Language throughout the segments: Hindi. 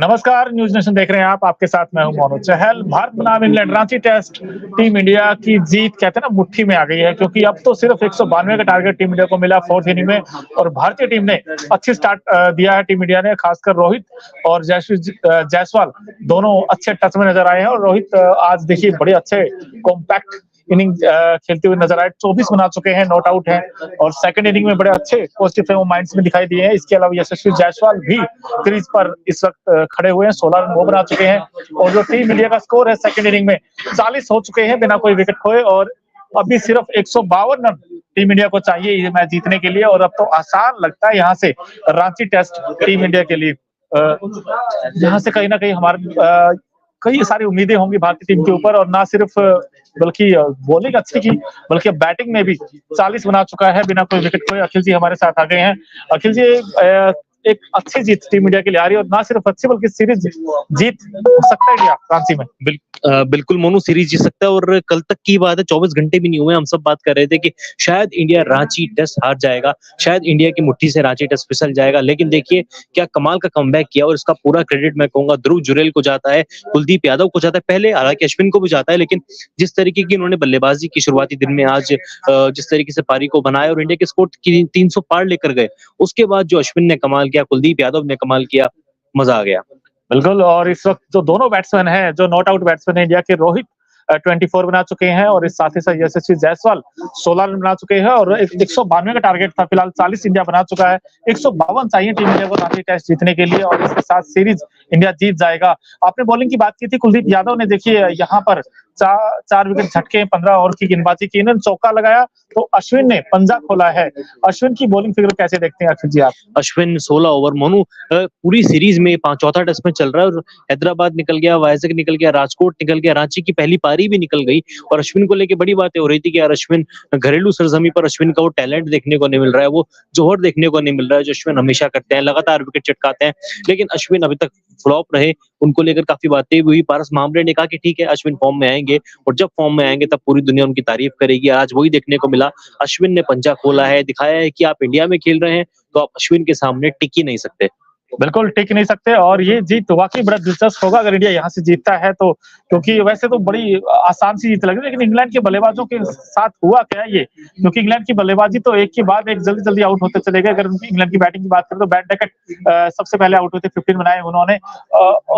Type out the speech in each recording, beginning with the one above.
नमस्कार, न्यूज नेशन देख रहे हैं आप। आपके साथ मैं हूं मोनू चहल। भारत बनाम England Ranchi test team India की जीत कहते हैं ना मुट्ठी में आ गई है, क्योंकि अब तो सिर्फ 192 का टारगेट टीम इंडिया को मिला फोर्थ इनिंग में। और भारतीय टीम ने अच्छी स्टार्ट दिया है। टीम इंडिया ने खासकर रोहित और जायसवाल दोनों अच्छे टच में नजर आए हैं। और रोहित आज देखिए बड़े अच्छे कॉम्पैक्ट इनिंग खेलते हुए नजर आए। 24 बना चुके हैं, नॉट आउट है। और सेकंड इनिंग में बड़े अच्छे पॉजिटिव फ्रेम ऑफ माइंड्स में दिखाई दिए हैं। इसके अलावा यशस्वी जायसवाल भी क्रीज पर इस वक्त खड़े हुए हैं, 16 रन वो बना चुके हैं। और जो टीम इंडिया का स्कोर है सेकंड इनिंग में 40 हो चुके हैं बिना कोई विकेट खोए। और अभी सिर्फ 152 रन टीम इंडिया को चाहिए ये मैच जीतने के लिए। और अब तो आसान लगता है यहाँ से रांची टेस्ट टीम इंडिया के लिए। यहाँ से कहीं ना कहीं हमारे कई सारी उम्मीदें होंगी भारतीय टीम के ऊपर। और ना सिर्फ बल्कि बॉलिंग अच्छी की, बल्कि बैटिंग में भी 40 बना चुका है बिना कोई विकेट खोए। अखिल जी हमारे साथ आ गए हैं। अखिल जी, एक अच्छी जीत टीम इंडिया के लिए आ रही है। और ना सिर्फ अच्छी बल्कि सीरीज जीत सकता है क्या रांची में? बिल्कुल मोनू, सीरीज जीत सकता है। और कल तक की बात है, 24 घंटे भी नहीं हुए, हम सब बात कर रहे थे कि शायद इंडिया रांची टेस्ट हार जाएगा, शायद इंडिया की मुट्ठी से रांची टेस्ट फिसल जाएगा। लेकिन देखिए क्या कमाल का कमबैक किया। और इसका पूरा क्रेडिट मैं कहूंगा ध्रुव जुरैल को जाता है, कुलदीप यादव को जाता है, पहले हालांकि अश्विन को भी जाता है। लेकिन जिस तरीके की इन्होंने बल्लेबाजी की शुरुआती दिन में, आज जिस तरीके से पारी को बनाया और इंडिया के स्कोर 300 पार लेकर गए, उसके बाद जो अश्विन ने कमाल किया, कुलदीप यादव ने कमाल किया, मजा आ गया। बिल्कुल। और इस वक्त जो दोनों बैट्समैन हैं, जो नॉट आउट बैट्समैन है इंडिया के, रोहित 24 बना चुके हैं। और इस साथ ही साथ यशस्वी जायसवाल 16 रन बना चुके हैं। और 192 का टारगेट था, फिलहाल 40 इंडिया बना चुका है। 152 चाहिए टीम इंडिया को रांची टेस्ट जीतने के लिए। और इसके साथ सीरीज इंडिया जीत जाएगा। आपने बॉलिंग की बात की थी, कुलदीप यादव ने देखिए यहाँ पर चार विकेट झटके, 15 ओवर की गेंदबाजी की, इन्होंने चौका लगाया तो अश्विन ने पंजा खोला है। अश्विन की बॉलिंग फिगर कैसे देखते हैं अखिल जी आप? अश्विन 16 ओवर मोनू, पूरी सीरीज में चौथा टेस्ट में चल रहा है। और हैदराबाद निकल गया, वाइजैक निकल गया, राजकोट निकल गया, रांची की पहली पारी भी निकल गई। और अश्विन को लेके बड़ी बातें हो रही थी कि यार अश्विन, घरेलू सरजमी पर अश्विन का वो टैलेंट देखने को नहीं मिल रहा है, वो जोहर देखने को नहीं मिल रहा है जो अश्विन हमेशा करते हैं, लगातार विकेट चटकाते हैं। लेकिन अश्विन अभी तक फ्लॉप रहे, उनको लेकर काफी बातें हुई। पारस मामरे ने कहा कि ठीक है अश्विन फॉर्म में आएंगे, और जब फॉर्म में आएंगे तब पूरी दुनिया उनकी तारीफ करेगी। आज वही देखने को मिला, अश्विन ने पंजा खोला है, दिखाया है कि आप इंडिया में खेल रहे हैं तो आप अश्विन के सामने टिक ही नहीं सकते। बिल्कुल टिक नहीं सकते। और ये जीत वाकई बड़ा दिलचस्प होगा अगर इंडिया यहाँ से जीतता है तो, क्योंकि वैसे तो बड़ी आसान सी जीत लग रही है। लेकिन इंग्लैंड के बल्लेबाजों के साथ हुआ क्या ये, क्योंकि इंग्लैंड की बल्लेबाजी तो एक के बाद एक जल्दी जल्दी आउट होते चले गए। अगर इंग्लैंड की बैटिंग की बात करें तो बैट डेकेट सबसे पहले आउट हुए थे, 15 बनाए उन्होंने।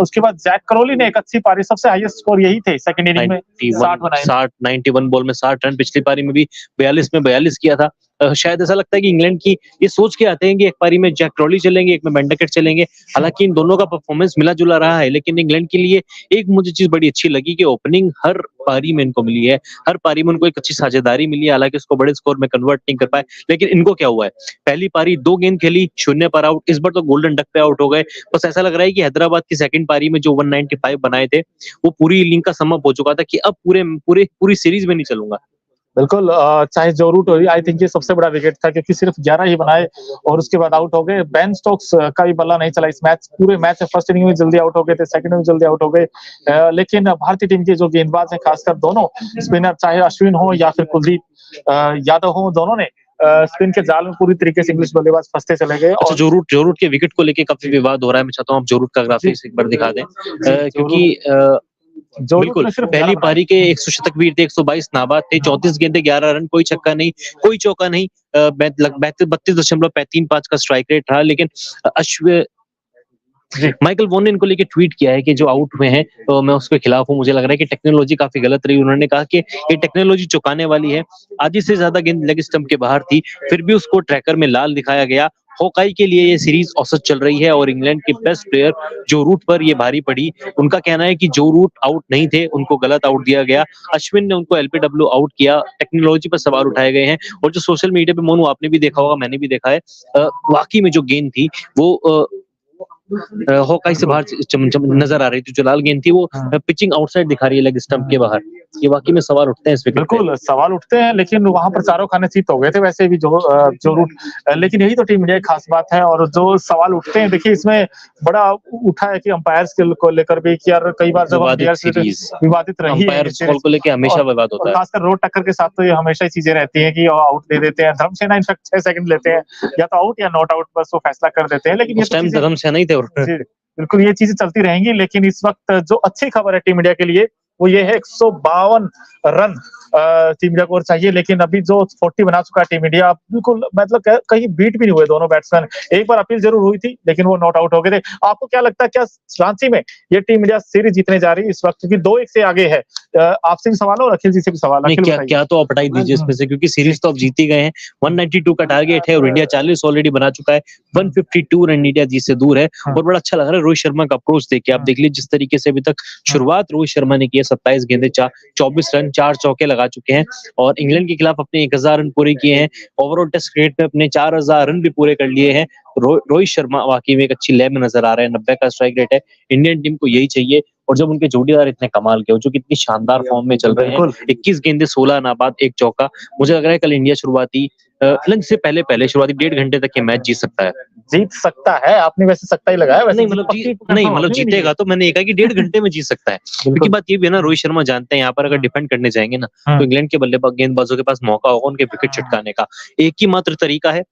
उसके बाद जैक क्रोली ने एक अच्छी पारी, सबसे हाईएस्ट स्कोर यही थे सेकंड इनिंग में, 60 बनाए। 91 बॉल में 60 रन, पिछली पारी में भी 42 में 42 किया था। शायद ऐसा लगता है कि इंग्लैंड की ये सोच के आते हैं कि एक पारी में जैक क्रोली चलेंगे, एक में बेंडकेट चलेंगे। हालांकि इन दोनों का परफॉर्मेंस मिला जुला रहा है, लेकिन इंग्लैंड के लिए एक मुझे चीज बड़ी अच्छी लगी कि ओपनिंग हर पारी में इनको मिली है, हर पारी में उनको एक अच्छी साझेदारी मिली है। हालांकि उसको बड़े स्कोर में कन्वर्ट नहीं कर पाए, लेकिन इनको क्या हुआ है, पहली पारी 2 गेंद खेली, 0 पर आउट। इस बार तो गोल्डन डक पे आउट हो गए। बस ऐसा लग रहा है कि हैदराबाद की सेकंड पारी में जो 195 बनाए थे वो पूरी इनिंग का सम अप हो चुका था कि अब पूरी सीरीज में नहीं चलूंगा। बिल्कुल। चाहे जो रूट हो, आई थिंक ये सबसे बड़ा विकेट था, क्योंकि सिर्फ 11 ही बनाए और उसके बाद आउट हो गए। बेन स्टोक्स का भी बल्ला नहीं चला इस मैच, पूरे मैच में फर्स्ट इनिंग में जल्दी आउट हो गए थे, सेकंड में जल्दी आउट हो गए। लेकिन भारतीय टीम के जो गेंदबाज हैं, खासकर दोनों स्पिनर, चाहे अश्विन हो या फिर कुलदीप यादव हो, दोनों ने स्पिन के जाल में पूरी तरीके से इंग्लिश बल्लेबाज फंसते चले गए। अच्छा, जो रूट के विकेट को लेके काफी विवाद हो रहा है, मैं चाहता हूँ आप जो रूट का ग्राफिक्स एक बार दिखा दें, क्योंकि बिल्कुल पहली पारी के 100 शतक वीर थे, 122 नाबाद थे, 34 गेंदे 11 रन, कोई छक्का नहीं, कोई चौका नहीं, 32.35 का स्ट्राइक रेट रहा। लेकिन माइकल वॉन ने इनको लेके ट्वीट किया है कि जो आउट हुए हैं तो मैं उसके खिलाफ हूं, मुझे लग रहा है कि टेक्नोलॉजी काफी गलत रही। उन्होंने कहा कि ये टेक्नोलॉजी चौंकाने वाली है, आधी से ज्यादा गेंद लेग स्टंप के बाहर थी, फिर भी उसको ट्रैकर में लाल दिखाया गया। हॉकाई के लिए ये सीरीज औसत चल रही है और इंग्लैंड के बेस्ट प्लेयर जो रूट पर ये भारी पड़ी, उनका कहना है कि जो रूट आउट नहीं थे उनको गलत आउट दिया गया, अश्विन ने उनको एलपीडब्ल्यू आउट किया, टेक्नोलॉजी पर सवाल उठाए गए हैं। और जो सोशल मीडिया पे मोनू आपने भी देखा होगा, मैंने भी देखा है, वाकई में जो गेंद थी वो हॉकाई से बाहर नजर आ रही थी, जो लाल गेंद थी वो पिचिंग आउटसाइड दिखा रही है लेग स्टंप के बाहर। ये वाकई में सवाल उठते हैं इस विकेट पे। बिल्कुल सवाल उठते हैं, लेकिन वहां पर चारों खाने चित हो गए थे वैसे भी जो रूट। लेकिन यही तो टीम इंडिया की खास बात है। और जो सवाल उठते हैं, देखिए इसमें बड़ा उठा है कि अंपायर्स को लेकर भी, कि यार कई बार जब विवादित रही है को लेकर हमेशा विवाद होता है, खासकर रोड टक्कर के साथ तो ये हमेशा ही चीजें रहती है कि आउट दे देते हैं। धर्मसेना इनफैक्ट 6 सेकंड लेते हैं, या तो आउट या नॉट आउट, बस वो फैसला कर देते हैं। लेकिन उस टाइम धर्मसेना ही थे। बिल्कुल ये चीजें चलती रहेंगी, लेकिन इस वक्त जो अच्छी खबर है टीम इंडिया के लिए वो ये है 152 रन टीम इंडिया को और चाहिए, लेकिन अभी जो 40 बना चुका है टीम इंडिया, बिल्कुल मतलब कहीं बीट भी नहीं हुए दोनों बैट्समैन। एक बार अपील जरूर हुई थी लेकिन वो नॉट आउट हो गए थे। आपको क्या लगता है, क्या रांची में ये टीम इंडिया सीरीज जीतने जा रही है इस वक्त, क्योंकि 2-1 से आगे है? आपसे भी सवाल है और अखिल जी से भी सवाल। नहीं, अखिल क्या बताइए। क्या तो अपडाई दीजिए इसमें से, क्योंकि सीरीज तो अब जीती गए हैं। 192 का टारगेट है और इंडिया 40 ऑलरेडी बना चुका है। 152 रन इंडिया जीत से दूर है और बड़ा अच्छा लग रहा है रोहित शर्मा का अप्रोच देख के। आप देख लीजिए जिस तरीके से अभी तक शुरुआत रोहित शर्मा ने की है, 27 गेंदे 24 रन, 4 चौके लगा चुके हैं और इंग्लैंड के खिलाफ अपने 1000 रन पूरे किए हैं। ओवरऑल टेस्ट क्रिकेट में अपने 4000 रन भी पूरे कर लिए हैं। रोहित शर्मा वाकई में एक अच्छी लय में नजर आ रहे हैं। 90 का स्ट्राइक रेट है, इंडियन टीम को यही चाहिए। और जब उनके जोड़ीदार इतने कमाल के हो, जो कितनी शानदार फॉर्म में चल रहे हैं, 21 गेंदे 16 नाबाद, 1 चौका, मुझे लग रहा है कल इंडिया शुरुआती लंच से पहले शुरुआती 1.5 घंटे तक ये मैच जीत सकता है। जीत सकता है? आपने वैसे सकता ही लगाया वैसे? नहीं मतलब जीतेगा तो मैंने ये कहा कि 1.5 घंटे में जीत सकता है, क्योंकि बात ये भी है ना, रोहित शर्मा जानते हैं यहाँ पर अगर डिफेंड करने जाएंगे ना तो इंग्लैंड के बल्लेबाज गेंदबाजों के पास मौका होगा उनके विकेट छिटकाने का। एक ही मात्र तरीका है,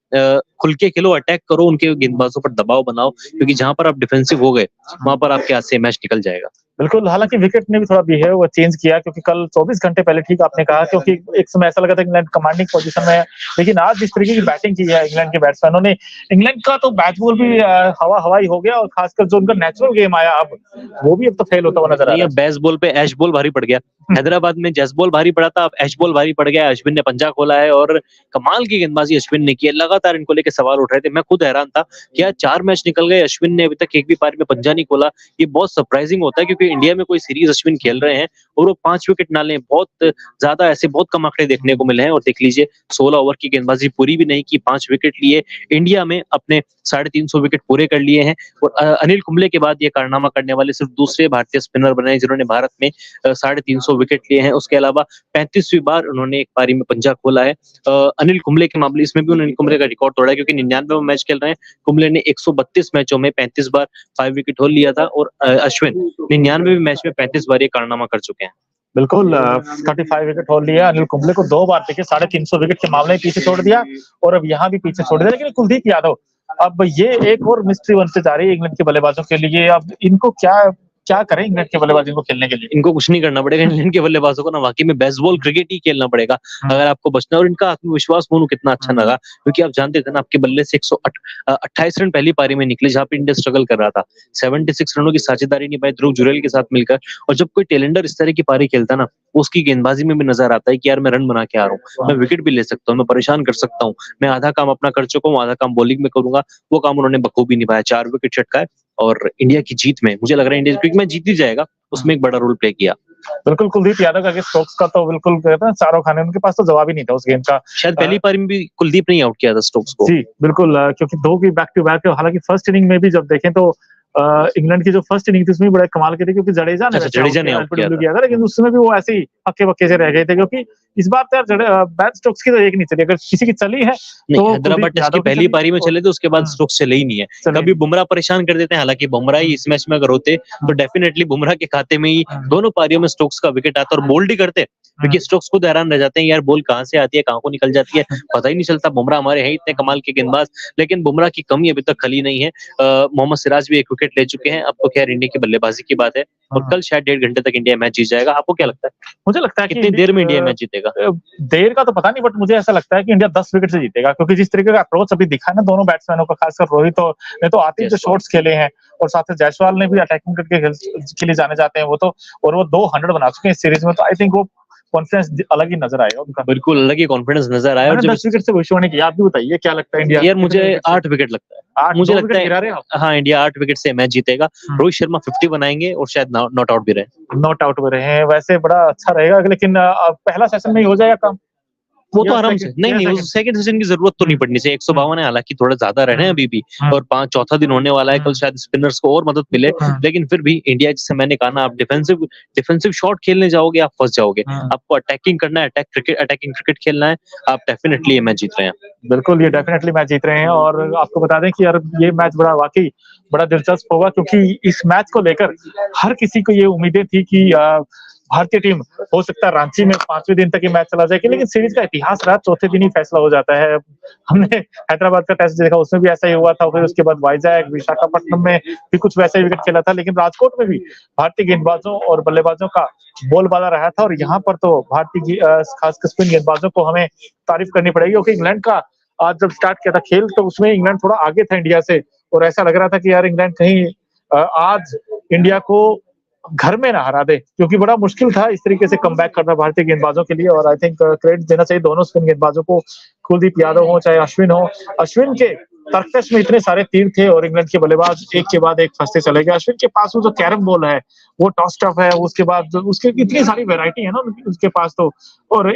खुल के खेलो, अटैक करो, उनके गेंदबाजों पर दबाव बनाओ, क्योंकि जहां पर आप डिफेंसिव हो गए वहां पर आपके हाथ से मैच निकल जाएगा। बिल्कुल, हालांकि विकेट ने भी थोड़ा बिहेव वो चेंज किया, क्योंकि कल 24 घंटे पहले ठीक आपने कहा, क्योंकि एक समय ऐसा लगा था इंग्लैंड कमांडिंग पोजीशन में है, लेकिन आज जिस तरीके की बैटिंग की है इंग्लैंड के बैट्समैनों ने, इंग्लैंड का तो बैट बॉल भी हवा-हवाई हो गया और खासकर जो उनका नेचुरल गेम आया अब, वो भी अब तो फेल होता हुआ नजर आ रहा है। बेस बॉल पे ऐश बॉल भारी पड़ गया। हैदराबाद में जैस बॉल भारी पड़ा था, अब ऐश बॉल भारी पड़ गया। अश्विन ने पंजा खोला है और कमाल की गेंदबाजी अश्विन ने की है। लगातार इनको लेके सवाल उठ रहे थे, मैं खुद हैरान था कि यार 4 मैच निकल गए, अश्विन ने अभी तक एक भी पारी में पंजा नहीं खोला। ये बहुत सरप्राइजिंग होता है, क्योंकि इंडिया में कोई सीरीज अश्विन खेल रहे हैं और वो 5 विकेट ना लें, बहुत ज्यादा ऐसे बहुत कम आंकड़े देखने को मिले हैं। और देख लीजिए 16 ओवर की गेंदबाजी पूरी भी नहीं की, 5 विकेट लिए, इंडिया में अपने 350 विकेट पूरे कर लिए हैं। और अनिल कुंबले के बाद ये कारनामा करने वाले सिर्फ दूसरे भारतीय स्पिनर बने जिन्होंने भारत में 350 विकेट लिए हैं। उसके अलावा 35वीं बार उन्होंने एक पारी में पंजा खोला है। अनिल कुंबले के मामले इसमें भी उन्होंने कुंबले का रिकॉर्ड तोड़ा है, क्योंकि 99 मैच खेल रहे हैं। कुंबले ने 132 मैचों में 35 बार 5 विकेट होल लिया था और अश्विन 99 मैच में 35 बार ये कारनामा कर चुके हैं। बिल्कुल, 35 विकेट हो लिया। अनिल कुंबले को 2 बार देखिए 350 विकेट के मामले में पीछे छोड़ दिया और अब यहाँ भी पीछे छोड़ दिया। लेकिन कुलदीप यादव, अब ये एक और मिस्ट्री बनते जा रही है इंग्लैंड के बल्लेबाजों के लिए। अब इनको क्या क्या करें इंग्लैंड के बल्लेबाज इनको खेलने के लिए? इनको कुछ नहीं करना पड़ेगा, इंग्लैंड के बल्लेबाजों को ना वाकई में बेसबॉल क्रिकेट ही खेलना पड़ेगा अगर आपको बचना। और इनका आत्मविश्वास मोनू कितना अच्छा लगा, क्योंकि आप जानते थे ना आपके बल्ले से 128 रन पहली पारी में निकले, जहां पे इंडिया स्ट्रगल कर रहा था। 76 रनों की साझेदारी निभाई ध्रुव जुरेल के साथ मिलकर। और जब कोई टेलेंडर इस तरह की पारी खेलता ना, उसकी गेंदबाजी में भी नजर आता है कि यार मैं रन बना के आ रहा हूँ, मैं विकेट भी ले सकता हूँ, मैं परेशान कर सकता हूँ, मैं आधा काम अपना कर चुका हूँ, आधा काम बॉलिंग में करूंगा। वो काम उन्होंने बखूबी निभाया, 4 विकेट चटकाए और इंडिया की जीत में मुझे लग रहा है इंडिया क्योंकि मैच जीत ही जाएगा, उसमें एक बड़ा रोल प्ले किया। बिल्कुल, कुलदीप यादव का स्टोक्स का तो बिल्कुल कहते हैं चारों खाने, उनके पास तो जवाब ही नहीं था उस गेंद का। शायद पहली पारी में भी कुलदीप ने आउट किया था स्टोक्स को। जी बिल्कुल, क्योंकि 2 की बैक टू बैक। हालांकि फर्स्ट इनिंग में भी जब देखें तो इंग्लैंड की जो फर्स्ट इनिंग थी उसमें भी बड़े कमाल के थे, क्योंकि जडेजा ने आउट किया था, लेकिन उसमें भी वो ऐसे ही हक्के बक्के से रह गए थे। क्योंकि इस बार तो यार बैट स्टोक्स की तो एक नहीं चली, अगर किसी की चली है तो हैदराबाद टेस्ट की पहली पारी में चले थे, उसके बाद स्टोक्स चले ही नहीं है। कभी बुमराह परेशान कर देते हैं, हालांकि बुमराह ही इस मैच में अगर होते तो डेफिनेटली बुमराह के खाते में ही दोनों पारियों में स्टोक्स का विकेट आता और बोल्ड ही करते, क्योंकि स्टोक्स खुद हैरान रह जाते हैं यार बॉल कहां से आती है कहां को निकल जाती है, पता ही नहीं चलता। बुमराह हमारे हैं इतने कमाल के गेंदबाज, लेकिन बुमराह की कमी अभी तक खली नहीं है। मोहम्मद सिराज भी 1 विकेट ले चुके हैं। अब तो खैर इंडिया की बल्लेबाजी की बात है और कल शायद 1.5 घंटे तक इंडिया मैच जीत जाएगा। आपको क्या लगता है? मुझे लगता है कितनी देर में इंडिया मैच जीतेगा? देर का तो पता नहीं, बट मुझे ऐसा लगता है कि इंडिया 10 विकेट से जीतेगा, क्योंकि जिस तरीके का अप्रोच अभी दिखा है ना दोनों बैट्समैनों का, खासकर रोहित ने तो आते ही जो शॉट्स खेले हैं, और साथ में जायसवाल ने भी अटैकिंग के लिए जाने जाते हैं वो तो, और वो 200 बना चुके हैं इस सीरीज में। तो आई थिंक वो कॉन्फिडेंस अलग ही नजर आएगा उनका। बिल्कुल अलग ही कॉन्फिडेंस नजर आया। और 10 विकेट से भविष्यवाणी किया, आप भी बताइए क्या लगता है इंडिया? यार मुझे 8 विकेट लगता है, मुझे लगता है हाँ इंडिया 8 विकेट से मैच जीतेगा। रोहित शर्मा 50 बनाएंगे और शायद नॉट आउट भी रहे। नॉट आउट में रहे वैसे बड़ा अच्छा रहेगा, लेकिन पहला सेशन में ही हो जाएगा काम। वो तो आराम से नहीं सेकंड सेशन की जरूरत तो नहीं पड़नी चाहिए। 152 है, हालांकि थोड़ा ज्यादा रहे हैं अभी भी, और 5 चौथा दिन होने वाला है कल, शायद स्पिनर्स को और मदद मिले। लेकिन फिर भी इंडिया, जैसे मैंने कहा ना, आप डिफेंसिव शॉट खेलने जाओगे आप फंस जाओगे। आपको अटैकिंग करना है, अटैकिंग क्रिकेट खेलना है, आप डेफिनेटली ये मैच जीत रहे हैं। बिल्कुल, ये डेफिनेटली मैच जीत रहे हैं। और आपको बता दें कि यार ये मैच वाकई बड़ा दिलचस्प होगा, क्योंकि इस मैच को लेकर हर किसी को ये उम्मीदें थी कि भारतीय टीम हो सकता है रांची में 5वें दिन तक ही मैच चला जाएगी, लेकिन सीरीज का इतिहास रहा चौथे दिन ही फैसला हो जाता है। हमने हैदराबाद का टेस्ट देखा, उसमें भी ऐसा ही हुआ था, फिर उसके बाद वाइजैक विशाखापट्टनम में भी कुछ वैसा ही विकेट खेला था, लेकिन राजकोट में भी भारतीय गेंदबाजों और बल्लेबाजों का बोलबाला रहा था। और यहाँ पर तो भारतीय खासकर स्पिन गेंदबाजों को हमें तारीफ करनी पड़ेगी, क्योंकि इंग्लैंड का आज जब स्टार्ट किया था खेल तो उसमें इंग्लैंड थोड़ा आगे था इंडिया से, और ऐसा लग रहा था कि यार इंग्लैंड कहीं आज इंडिया को घर में ना हरा दे, क्योंकि बड़ा मुश्किल था इस तरीके से कमबैक करना भारतीय गेंदबाजों के लिए। और आई थिंक क्रेडिट देना चाहिए दोनों स्पिन गेंदबाजों को, कुलदीप यादव हो चाहे अश्विन हो। अश्विन के तरकश में इतने सारे तीर थे और इंग्लैंड के बल्लेबाज एक के बाद एक फंसते चले गए। अश्विन के पास वो जो कैरम बॉल है वो टॉस टफ है, उसके बाद उसके इतनी सारी वैरायटी है ना उसके पास तो। और